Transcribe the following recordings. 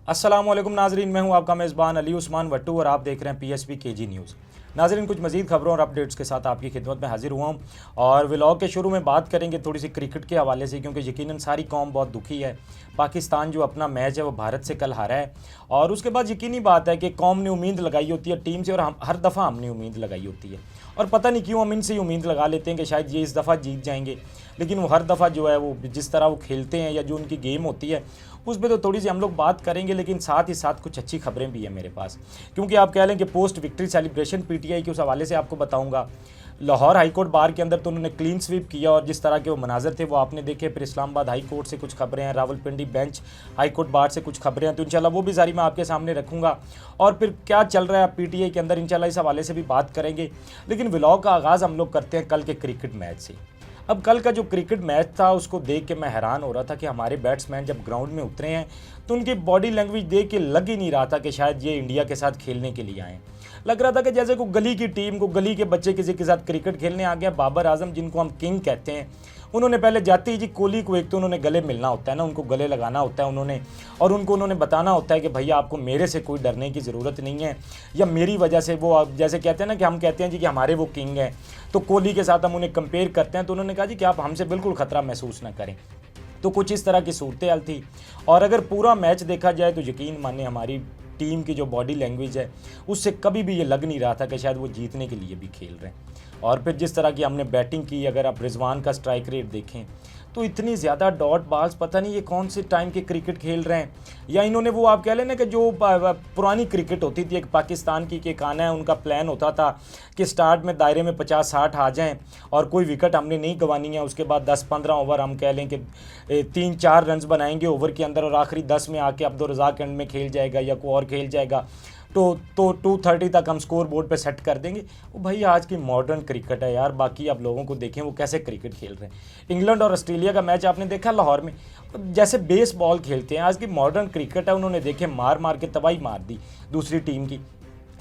अस्सलामुअलैकुम नाजरीन, मैं हूं आपका मेज़बान अली उस्मान वट्टू और आप देख रहे हैं पीएसपी केजी न्यूज़। नाजरीन, कुछ मजीद खबरों और अपडेट्स के साथ आपकी खिदमत में हाजिर हुआ हूं और व्लॉग के शुरू में बात करेंगे थोड़ी सी क्रिकेट के हवाले से, क्योंकि यकीनन सारी कौम बहुत दुखी है। पाकिस्तान जो अपना मैच है वो भारत से कल हारा है और उसके बाद यकीनी बात है कि कौम ने उम्मीद लगाई होती है टीम से और हम हर दफ़ा हमने उम्मीद लगाई होती है और पता नहीं क्यों हम इनसे ही उम्मीद लगा लेते हैं कि शायद ये इस दफ़ा जीत जाएंगे, लेकिन वो हर दफ़ा जो है वो जिस तरह वो खेलते हैं या जो उनकी गेम होती है उस पर तो थोड़ी सी हम लोग बात करेंगे, लेकिन साथ ही साथ कुछ अच्छी खबरें भी हैं मेरे पास, क्योंकि आप कह लें कि पोस्ट विक्ट्री सेलिब्रेशन पीटीआई के उस हवाले से आपको बताऊंगा। लाहौर हाई कोर्ट बार के अंदर तो उन्होंने क्लीन स्वीप किया और जिस तरह के वो मनाजर थे वो आपने देखे। फिर इस्लामाबाद हाई कोर्ट से कुछ खबरें हैं, Rawalpindi bench high court bar से कुछ खबरें हैं, तो इंशाल्लाह वो भी सारी मैं आपके सामने रखूंगा और फिर क्या चल रहा है पीटीआई के अंदर इंशाल्लाह इस हवाले से भी बात करेंगे। लेकिन व्लॉग का आगाज़ हम लोग करते हैं कल के क्रिकेट मैच से। अब कल का जो क्रिकेट मैच था उसको देख के मैं हैरान हो रहा था कि हमारे बैट्समैन जब ग्राउंड में उतरे हैं तो उनकी बॉडी लैंग्वेज देख के लग ही नहीं रहा था कि शायद ये इंडिया के साथ खेलने के लिए आए। लग रहा था कि जैसे कोई गली की टीम को, गली के बच्चे किसी के साथ क्रिकेट खेलने आ गया। बाबर आजम जिनको हम किंग कहते हैं, उन्होंने पहले जाते ही जी कोहली को एक तो उन्होंने गले मिलना होता है ना, उनको गले लगाना होता है उन्होंने बताना होता है कि भैया आपको मेरे से कोई डरने की ज़रूरत नहीं है, या मेरी वजह से वो जैसे कहते हैं ना कि हम कहते हैं जी कि हमारे वो किंग हैं, तो कोहली के साथ हम उन्हें कंपेयर करते हैं, तो उन्होंने कहा जी कि आप हमसे बिल्कुल ख़तरा महसूस ना करें। तो कुछ इस तरह की सूरत हाल थी और अगर पूरा मैच देखा जाए तो यकीन माने हमारी टीम की जो बॉडी लैंग्वेज है उससे कभी भी ये लग नहीं रहा था कि शायद वो जीतने के लिए भी खेल रहे हैं। और फिर जिस तरह की हमने बैटिंग की, अगर आप रिजवान का स्ट्राइक रेट देखें तो इतनी ज़्यादा डॉट बॉल्स, पता नहीं ये कौन से टाइम के क्रिकेट खेल रहे हैं, या इन्होंने वो आप कह लेना कि जो पुरानी क्रिकेट होती थी एक पाकिस्तान की कि आना है, उनका प्लान होता था कि स्टार्ट में दायरे में 50-60 आ जाएं और कोई विकेट हमने नहीं गंवानी है, उसके बाद 10-15 ओवर हम कह लें कि 3-4 रन्स बनाएंगे ओवर के अंदर और आखिरी 10 में आके अब्दुल रज़ाक एंड में खेल जाएगा या कोई और खेल जाएगा, तो 230 तक हम स्कोर बोर्ड पे सेट कर देंगे। वो भाई आज की मॉडर्न क्रिकेट है यार। बाकी आप लोगों को देखें वो कैसे क्रिकेट खेल रहे हैं। इंग्लैंड और ऑस्ट्रेलिया का मैच आपने देखा लाहौर में, जैसे बेस बॉल खेलते हैं। आज की मॉडर्न क्रिकेट है, उन्होंने देखे मार मार के तबाही मार दी दूसरी टीम की।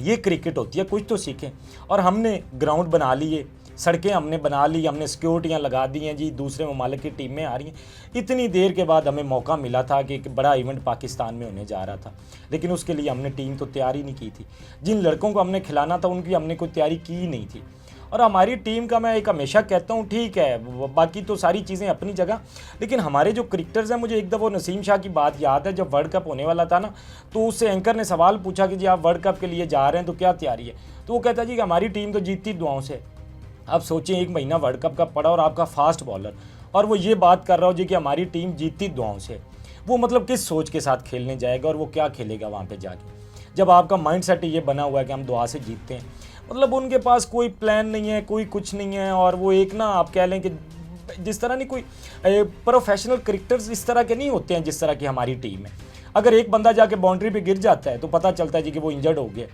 ये क्रिकेट होती है, कुछ तो सीखें। और हमने ग्राउंड बना लिए, सड़कें हमने बना ली, हमने सिक्योरिटियाँ लगा दी हैं जी, दूसरे ममालिक की टीमें आ रही हैं। इतनी देर के बाद हमें मौका मिला था कि एक बड़ा इवेंट पाकिस्तान में होने जा रहा था, लेकिन उसके लिए हमने टीम तो तैयारी नहीं की थी। जिन लड़कों को हमने खिलाना था उनकी हमने कोई तैयारी की ही नहीं थी। और हमारी टीम का मैं एक हमेशा कहता हूँ, ठीक है बाकी तो सारी चीज़ें अपनी जगह, लेकिन हमारे जो क्रिकेटर्स हैं, मुझे एक दफ़ा नसीम शाह की बात याद है, जब वर्ल्ड कप होने वाला था ना, तो उससे एंकर ने सवाल पूछा कि जी आप वर्ल्ड कप के लिए जा रहे हैं तो क्या तैयारी है, तो वो कहता जी कि हमारी टीम तो जीतती दुआओं से। आप सोचें, एक महीना वर्ल्ड कप का पड़ा और आपका फास्ट बॉलर, और वो ये बात कर रहा हो जी कि हमारी टीम जीतती दुआओं से। वो मतलब किस सोच के साथ खेलने जाएगा और वो क्या खेलेगा वहाँ पे जाके, जब आपका माइंड सेट ये बना हुआ है कि हम दुआ से जीतते हैं। मतलब उनके पास कोई प्लान नहीं है, कोई कुछ नहीं है। और वो एक ना आप कह लें कि जिस तरह नहीं कोई प्रोफेशनल क्रिकेटर्स इस तरह के नहीं होते हैं जिस तरह की हमारी टीम है। अगर एक बंदा जाके बाउंड्री पे गिर जाता है तो पता चलता है जी कि वो इंजर्ड हो गया।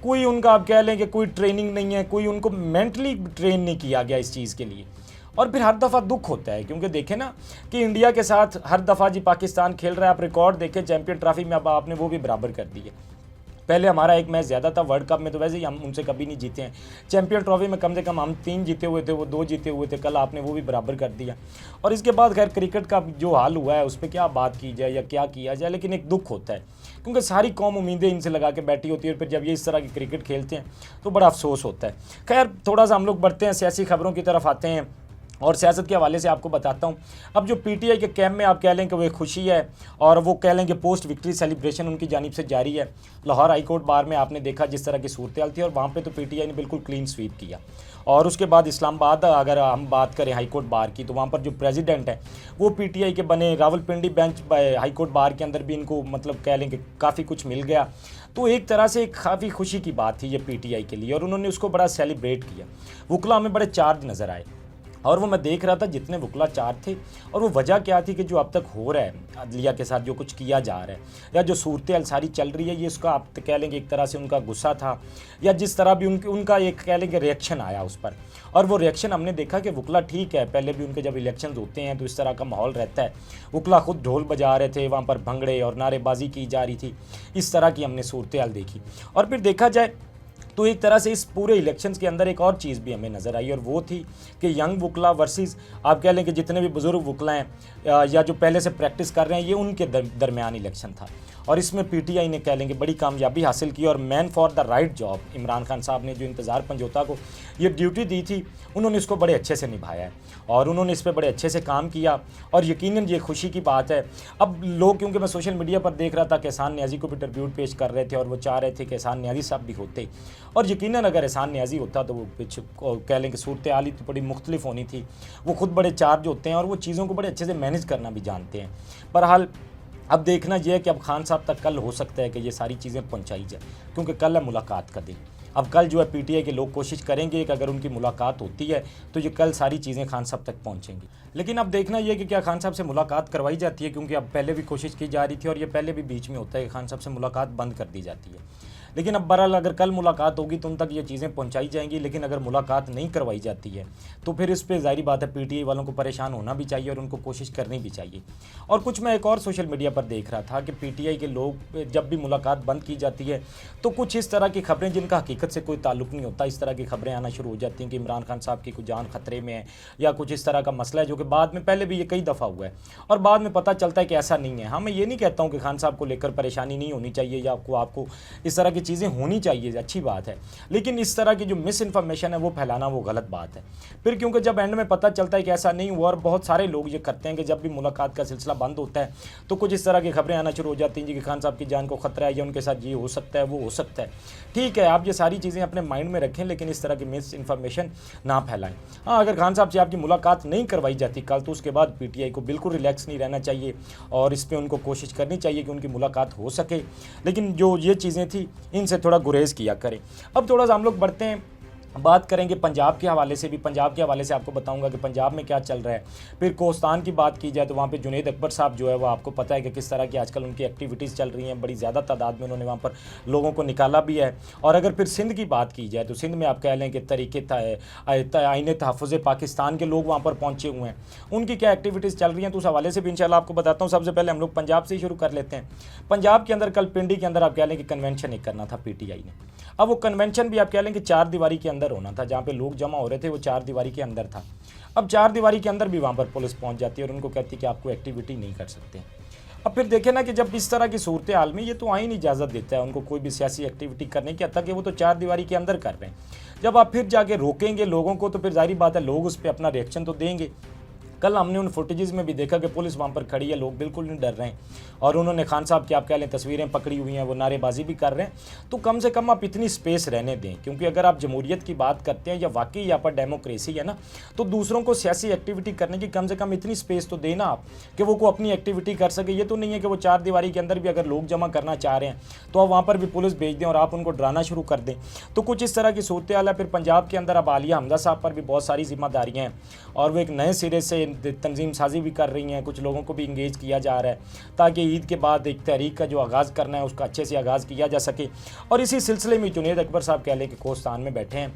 कोई उनका आप कह लें कि कोई ट्रेनिंग नहीं है, कोई उनको मेंटली ट्रेन नहीं किया गया इस चीज़ के लिए। और फिर हर दफ़ा दुख होता है, क्योंकि देखें ना कि इंडिया के साथ हर दफ़ा जी पाकिस्तान खेल रहा है। आप रिकॉर्ड देखें चैंपियन ट्रॉफी में, अब आपने वो भी बराबर कर दी है। पहले हमारा एक मैच ज़्यादा था, वर्ल्ड कप में तो वैसे ही हम उनसे कभी नहीं जीते हैं। चैंपियन ट्रॉफी में कम से कम हम 3 जीते हुए थे, वो 2 जीते हुए थे। कल आपने वो भी बराबर कर दिया। और इसके बाद खैर क्रिकेट का जो हाल हुआ है उस पर क्या बात की जाए या क्या किया जाए, लेकिन एक दुख होता है क्योंकि सारी कौम उम्मीदें इनसे लगा के बैठी होती है और फिर जब ये इस तरह की क्रिकेट खेलते हैं तो बड़ा अफसोस होता है। खैर थोड़ा सा हम लोग बढ़ते हैं, सियासी खबरों की तरफ आते हैं और सियासत के हवाले से आपको बताता हूं। अब जो पीटीआई के कैंप में आप कह लें कि वो खुशी है और वो कह लें कि पोस्ट विक्ट्री सेलिब्रेशन उनकी जानिब से जारी है। लाहौर हाई कोर्ट बार में आपने देखा जिस तरह की सूरत हाल थी और वहाँ पे तो पीटीआई ने बिल्कुल क्लीन स्वीप किया। और उसके बाद इस्लामाबाद, अगर हम बात करें हाई कोर्ट बार की, तो वहाँ पर जो प्रेसिडेंट है वो पीटीआई के बने। Rawalpindi bench high court bar के अंदर भी इनको मतलब कह लें कि काफ़ी कुछ मिल गया। तो एक तरह से काफ़ी खुशी की बात थी ये पीटीआई के लिए और उन्होंने उसको बड़ा सेलिब्रेट किया। वकला में बड़े चार्ज नज़र आए और वो मैं देख रहा था जितने वकला चार थे। और वो वजह क्या थी कि जो अब तक हो रहा है अदलिया के साथ, जो कुछ किया जा रहा है या जो सूरत हाल सारी चल रही है, ये उसका आप कह लेंगे एक तरह से उनका गुस्सा था या जिस तरह भी उनका एक कह लेंगे रिएक्शन आया उस पर। और वो रिएक्शन हमने देखा कि वकला ठीक है, पहले भी उनके जब इलेक्शन होते हैं तो इस तरह का माहौल रहता है। वकला खुद ढोल बजा रहे थे, वहाँ पर भंगड़े और नारेबाजी की जा रही थी, इस तरह की हमने सूरत हाल देखी। और फिर देखा जाए तो एक तरह से इस पूरे इलेक्शंस के अंदर एक और चीज़ भी हमें नज़र आई और वो थी कि यंग वकला वर्सेस आप कह लें कि जितने भी बुज़ुर्ग वकला हैं या जो पहले से प्रैक्टिस कर रहे हैं, ये उनके दरमियान इलेक्शन था और इसमें पीटीआई ने कह लेंगे बड़ी कामयाबी हासिल की और man for the right job Imran Khan साहब ने जो इंतज़ार पंजोता को ये ड्यूटी दी थी, उन्होंने इसको बड़े अच्छे से निभाया है और उन्होंने इस पर बड़े अच्छे से काम किया और यकीनन ये खुशी की बात है। अब लोग, क्योंकि मैं सोशल मीडिया पर देख रहा था कि एहसान न्याज़ी को भी ट्रिब्यूट पेश कर रहे थे और वो चाह रहे थे कि एहसान न्याज़ी साहब भी होते और यकीनन अगर एहसान न्याज़ी होता तो वो कुछ कह लें कि सूरत हाल ही तो बड़ी मुख्तलिफ होनी थी। वो खुद बड़े चार्ज होते हैं और वो चीज़ों को बड़े अच्छे से मैनेज करना भी जानते हैं। बहरहाल अब देखना यह है कि अब खान साहब तक कल हो सकता है कि ये सारी चीज़ें पहुंचाई जाए, क्योंकि कल है मुलाकात का दिन। अब कल जो है पीटीआई के लोग कोशिश करेंगे कि अगर उनकी मुलाकात होती है तो ये कल सारी चीज़ें खान साहब तक पहुंचेंगी। लेकिन अब देखना यह कि क्या खान साहब से मुलाकात करवाई जाती है, क्योंकि अब पहले भी कोशिश की जा रही थी और ये पहले भी बीच में होता है कि खान साहब से मुलाकात बंद कर दी जाती है। लेकिन अब बहरहाल अगर कल मुलाकात होगी तो उन तक ये चीज़ें पहुंचाई जाएंगी। लेकिन अगर मुलाकात नहीं करवाई जाती है तो फिर इस पर ज़ाहिर बात है पीटीआई वालों को परेशान होना भी चाहिए और उनको कोशिश करनी भी चाहिए। और कुछ मैं एक और सोशल मीडिया पर देख रहा था कि पीटीआई के लोग जब भी मुलाकात बंद की जाती है तो कुछ इस तरह की खबरें जिनका हकीकत से कोई ताल्लुक नहीं होता, इस तरह की खबरें आना शुरू हो जाती हैं कि इमरान खान साहब की कुछ जान खतरे में है या कुछ इस तरह का मसला है, जो कि बाद में पहले भी ये कई दफ़ा हुआ है और बाद में पता चलता है कि ऐसा नहीं है। हाँ, मैं ये नहीं कहता हूँ कि खान साहब को लेकर परेशानी नहीं होनी चाहिए या आपको इस तरह की चीज़ें होनी चाहिए, अच्छी बात है, लेकिन इस तरह की जो मिस इन्फॉर्मेशन है वो फैलाना वो गलत बात है। फिर क्योंकि जब एंड में पता चलता है कि ऐसा नहीं हुआ और बहुत सारे लोग ये करते हैं कि जब भी मुलाकात का सिलसिला बंद होता है तो कुछ इस तरह की खबरें आना शुरू हो जाती हैं कि खान साहब की जान को खतरा है या उनके साथ ये हो सकता है वो हो सकता है। ठीक है, आप ये सारी चीज़ें अपने माइंड में रखें, लेकिन इस तरह की मिस इन्फॉर्मेशन ना फैलाएं। हाँ, अगर खान साहब से आपकी मुलाकात नहीं करवाई जाती कल तो उसके बाद पीटीआई को बिल्कुल रिलैक्स नहीं रहना चाहिए और इस पर उनको कोशिश करनी चाहिए कि उनकी मुलाकात हो सके। लेकिन जो ये चीज़ें थी इनसे थोड़ा गुरेज किया करें। अब थोड़ा सा हम लोग बढ़ते हैं, बात करेंगे पंजाब के हवाले से भी। पंजाब के हवाले से आपको बताऊंगा कि पंजाब में क्या चल रहा है। फिर कोस्तान की बात की जाए तो वहाँ पे जुनैद अकबर साहब जो है वो आपको पता है कि किस तरह की आजकल उनकी एक्टिविटीज़ चल रही हैं, बड़ी ज़्यादा तादाद में उन्होंने वहाँ पर लोगों को निकाला भी है। और अगर फिर सिंध की बात की जाए तो सिंध में आप कह लें कि तरीके आईन तहफ़्फ़ुज़ पाकिस्तान के लोग वहाँ पर पहुँचे हुए हैं, उनकी क्या एक्टिविटीज़ चल रही हैं तो उस हवाले से भी इंशाल्लाह आपको बताता हूँ। सबसे पहले हम लोग पंजाब से ही शुरू कर लेते हैं। पंजाब के अंदर कल पिंडी के अंदर आप कह लें कि कन्वेंशन एक करना था पीटीआई ने। अब वो कन्वेंशन भी आप कह लें कि 4 दीवारी के अंदर होना था, जहाँ पे लोग जमा हो रहे थे वो 4 दीवारी के अंदर था। अब 4 दीवारी के अंदर भी वहाँ पर पुलिस पहुँच जाती है और उनको कहती है कि आपको एक्टिविटी नहीं कर सकते। अब फिर देखें ना कि जब इस तरह की सूरत हाल में ये तो आईन इजाज़त देता है उनको कोई भी सियासी एक्टिविटी करने की, हद तक कि वो तो 4 दीवारी के अंदर कर रहे हैं। जब आप फिर जाके रोकेंगे लोगों को तो फिर जाहिर बात है लोग उस पर अपना रिएक्शन तो देंगे। कल हमने उन फुटेजेस में भी देखा कि पुलिस वहाँ पर खड़ी है, लोग बिल्कुल नहीं डर रहे हैं और उन्होंने खान साहब की आप कह लें तस्वीरें पकड़ी हुई हैं, वो नारेबाजी भी कर रहे हैं। तो कम से कम आप इतनी स्पेस रहने दें, क्योंकि अगर आप जमहूरियत की बात करते हैं या वाकई यहाँ पर डेमोक्रेसी है ना, तो दूसरों को सियासी एक्टिविटी करने की कम से कम इतनी स्पेस तो देना आप कि वो को अपनी एक्टिविटी कर सके। ये तो नहीं है कि वो 4 दीवारी के अंदर भी अगर लोग जमा करना चाह रहे हैं तो आप वहाँ पर भी पुलिस भेज दें और आप उनको डराना शुरू कर दें। तो कुछ इस तरह की सूरत हाल है। फिर पंजाब के अंदर अब आलिया हमजा साहब पर भी बहुत सारी जिम्मेदारियाँ हैं और वो एक नए सिरे से तंजीम साजी भी कर रही हैं, कुछ लोगों को भी इंगेज किया जा रहा है ताकि ईद के बाद एक तहरीक का जो आगाज़ करना है उसका अच्छे से आगाज़ किया जा सके। और इसी सिलसिले में जुनैद अकबर साहब कह लें कि कोस्तान में बैठे हैं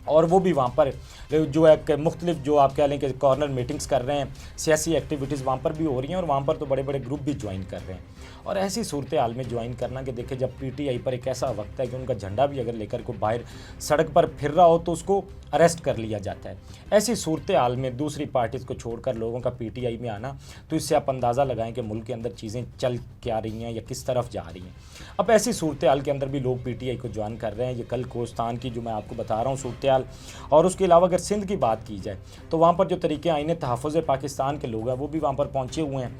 और वो भी वहाँ पर जो है मुख्तलिफ जो आप कह लें कि कॉर्नर मीटिंग्स कर रहे हैं, सियासी एक्टिविटीज़ वहाँ पर भी हो रही हैं और वहाँ पर तो बड़े बड़े ग्रुप भी ज्वाइन कर रहे हैं। और ऐसी सूरत हाल में ज्वाइन करना कि देखिए जब पीटीआई पर एक ऐसा वक्त है कि उनका झंडा भी अगर लेकर को बाहर सड़क पर फिर रहा हो तो उसको अरेस्ट कर लिया जाता है। ऐसी सूरत हाल में दूसरी पार्टीज़ को छोड़कर लोगों का पीटीआई में आना, तो इससे आप अंदाज़ा लगाएं कि मुल्क के अंदर चीज़ें चल क्या रही हैं या किस तरफ जा रही हैं। अब ऐसी सूरत हाल के अंदर भी लोग पीटीआई को ज्वाइन कर रहे हैं। ये कल कोस्तान की जो मैं आपको बता रहा हूँ सूरत हाल, और उसके अलावा अगर सिंध की बात की जाए तो वहाँ पर जो तरीके आईन तहफ़्फ़ुज़ पाकिस्तान के लोग हैं वो भी वहाँ पर पहुँचे हुए हैं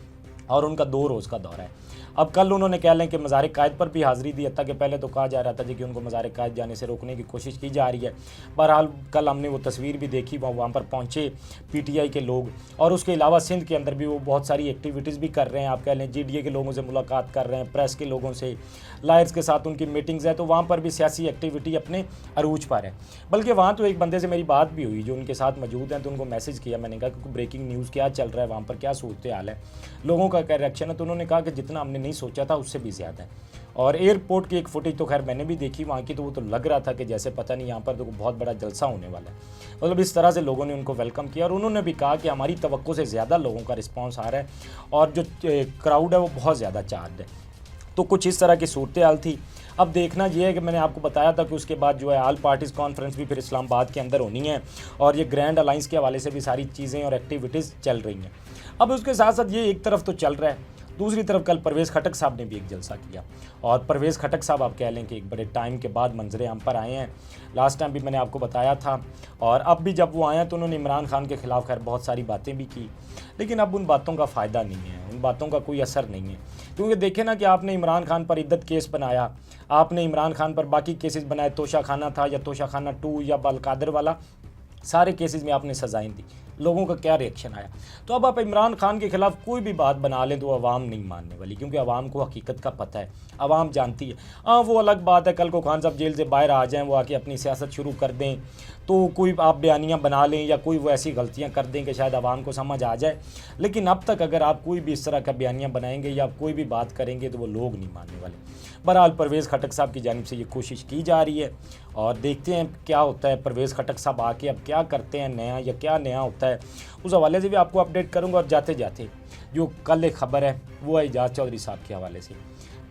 और उनका 2 रोज़ का दौरा है। अब कल उन्होंने कह लें कि मज़ार कायद पर भी हाज़िरी दी, हत्ता कि पहले तो कहा जा रहा था जी कि उनको मज़ार कायद जाने से रोकने की कोशिश की जा रही है। बहरहाल कल हमने वो तस्वीर भी देखी, वहाँ पर पहुँचे पीटीआई के लोग और उसके अलावा सिंध के अंदर भी वो बहुत सारी एक्टिविटीज़ भी कर रहे हैं। आप कह लें जीडीए के लोगों से मुलाकात कर रहे हैं, प्रेस के लोगों से, लायर्स के साथ उनकी मीटिंग्स है, तो वहाँ पर भी सियासी एक्टिविटी अपने अरूज पर है। बल्कि वहाँ तो एक बंदे से मेरी बात भी हुई जो उनके साथ मौजूद हैं, तो उनको मैसेज किया, मैंने कहा कि ब्रेकिंग न्यूज़ क्या चल रहा है वहाँ पर, क्या सूरत हाल है, लोगों का क्या रिएक्शन है। तो उन्होंने कहा कि जितना हमने नहीं सोचा था उससे भी ज़्यादा है। और एयरपोर्ट की एक फुटेज तो खैर मैंने भी देखी वहाँ की, तो वो तो लग रहा था कि जैसे पता नहीं यहाँ पर तो बहुत बड़ा जलसा होने वाला है। मतलब इस तरह से लोगों ने उनको वेलकम किया और उन्होंने भी कहा कि हमारी तवक्को से ज़्यादा लोगों का रिस्पॉन्स आ रहा है और जो क्राउड है वो बहुत ज़्यादा चार्ज है। तो कुछ इस तरह की सूरत हाल थी। अब देखना ये है कि मैंने आपको बताया था कि उसके बाद जो है ऑल पार्टीज़ कॉन्फ्रेंस भी फिर इस्लामाबाद के अंदर होनी है और ये ग्रैंड अलाइंस के हवाले से भी सारी चीज़ें और एक्टिविटीज़ चल रही हैं। अब उसके साथ साथ ये एक तरफ तो चल रहा है, दूसरी तरफ कल परवेज़ खटक साहब ने भी एक जलसा किया और परवेज़ खटक साहब आप कह लें कि एक बड़े टाइम के बाद मंजरे हम पर आए हैं। लास्ट टाइम भी मैंने आपको बताया था और अब भी जब वो आए तो उन्होंने इमरान खान के ख़िलाफ़ खैर बहुत सारी बातें भी की, लेकिन अब उन बातों का फ़ायदा नहीं है, उन बातों का कोई असर नहीं है। क्योंकि देखें ना कि आपने इमरान खान पर इद्दत केस बनाया, आपने इमरान खान पर बाकी केसेस बनाए, तोशा खाना था या तोशा खाना 2 या बलकादर वाला, सारे केसेस में आपने सजाएं दी, लोगों का क्या रिएक्शन आया। तो अब आप इमरान खान के ख़िलाफ़ कोई भी बात बना लें तो आवाम नहीं मानने वाली, क्योंकि आवाम को हकीकत का पता है, आवाम जानती है। हाँ, वो अलग बात है, कल को खान साहब जेल से बाहर आ जाएं, वो आके अपनी सियासत शुरू कर दें तो कोई आप बयानियाँ बना लें या कोई वो ऐसी गलतियाँ कर दें कि शायद आवाम को समझ आ जाए, लेकिन अब तक अगर आप कोई भी इस तरह का बयानियाँ बनाएंगे या आप कोई भी बात करेंगे तो वो लोग नहीं मानने वाले। बहरहाल परवेज़ खटक साहब की जानिब से ये कोशिश की जा रही है और देखते हैं क्या होता है। परवेज़ खटक साहब आके अब क्या करते हैं नया, या क्या नया होता है, उस हवाले से भी आपको अपडेट करूंगा। और जाते जाते जो कल एक ख़बर है वो है एजाज़ चौधरी साहब के हवाले से।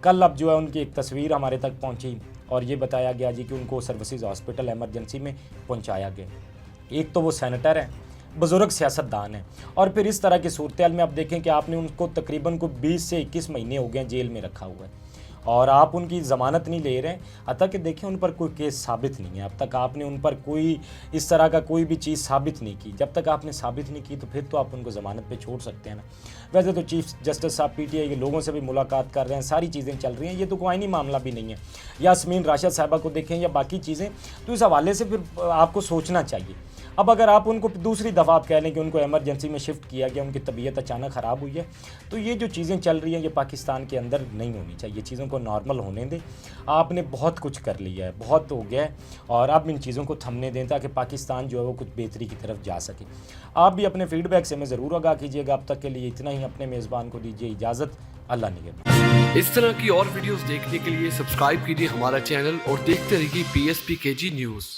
कल अब जो है उनकी एक तस्वीर हमारे तक पहुंची और ये बताया गया जी कि उनको सर्विसेज हॉस्पिटल एमरजेंसी में पहुंचाया गया। एक तो वो सेनेटर हैं, बुज़ुर्ग सियासतदान हैं, और फिर इस तरह की सूरत में अब देखें कि आपने उनको तकरीबन 20 से 21 महीने हो गए जेल में रखा हुआ है और आप उनकी ज़मानत नहीं ले रहे हैं। अब तक देखें उन पर कोई केस साबित नहीं है, अब तक आपने उन पर कोई इस तरह का कोई भी चीज़ साबित नहीं की। जब तक आपने साबित नहीं की तो फिर तो आप उनको ज़मानत पे छोड़ सकते हैं ना। वैसे तो चीफ जस्टिस साहब पीटीआई के लोगों से भी मुलाकात कर रहे हैं, सारी चीज़ें चल रही हैं, ये तो कोई नहीं मामला भी नहीं है। यास्मीन राशिद साहिबा को देखें या बाकी चीज़ें, तो इस हवाले से फिर आपको सोचना चाहिए। अब अगर आप उनको दूसरी दफ़ा आप कह लें कि उनको एमरजेंसी में शिफ्ट किया गया, उनकी तबीयत अचानक ख़राब हुई है, तो ये जो चीज़ें चल रही हैं ये पाकिस्तान के अंदर नहीं होनी चाहिए। चीज़ों को नॉर्मल होने दें। आपने बहुत कुछ कर लिया है, बहुत हो गया है, और अब इन चीज़ों को थमने दें ताकि पाकिस्तान जो है वो कुछ बेहतरी की तरफ जा सके। आप भी अपने फीडबैक से हमें ज़रूर आगाह कीजिएगा। अब तक के लिए इतना ही। अपने मेज़बान को दीजिए इजाज़त। अल्लाह निगहबान। इस तरह की और वीडियोस देखने के लिए सब्सक्राइब कीजिए हमारा चैनल और देखते रहिए PSPKG न्यूज़।